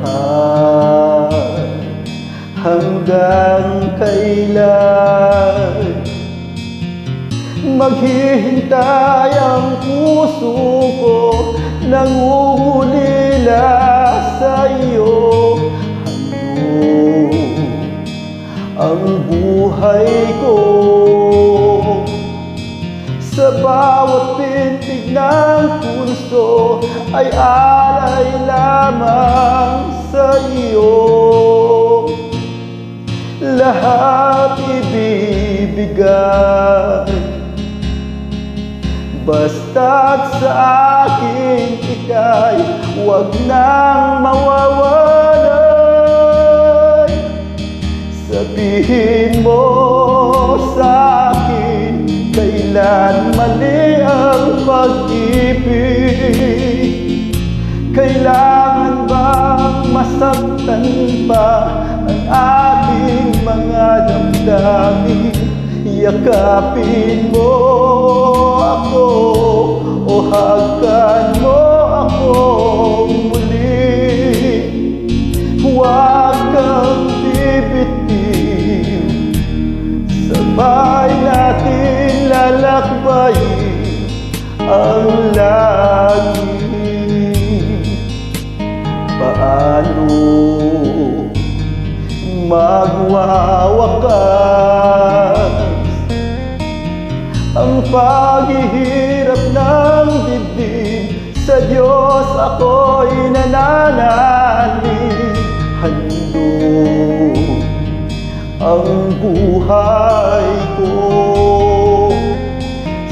mahal? Hanggang kailan maghihintay ang puso ko, nangungulila sa iyo? Ano ang buhay ko? Sa bawat pintig ng puso ay alay lamang sa iyo. Lahat ibibigay, basta't sa akin ika'y huwag nang mawawalay. Sabihin mo sa akin, kailan mali ang pag-ibig? Kailangan bang masaktan pa ang ating mga damdamin? Yakapin mo ako o hagkan mo ako muli. Huwag kang bibitiw, sabay natin lalakbayin ang langit. Paano magwawakas ang paghihirap ng dibdib? Sa Diyos ako'y nananalig, handog ang buhay ko.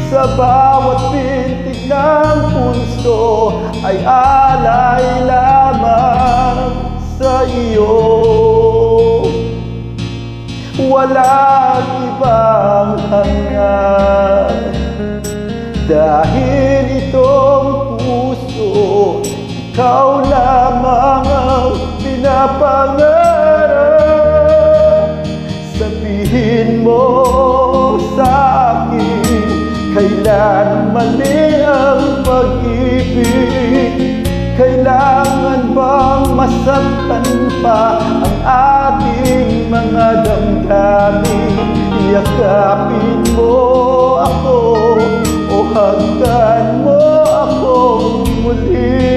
Sa bawat pintig ng puso ay alay lamang sa iyo. Walang ibang hangad, dahil itong puso ikaw lamang ang pinapangarap. Sabihin mo sa akin, kailan mali ang pag-ibig? Kailangan bang masaktan pa ang ating mga damdamin? Yakapin mo ako o hagkan mo akong muli.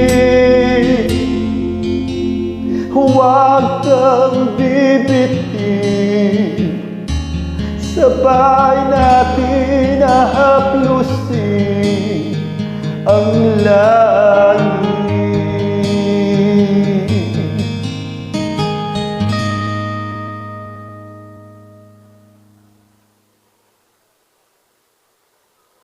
Huwag kang bibitiw, sabay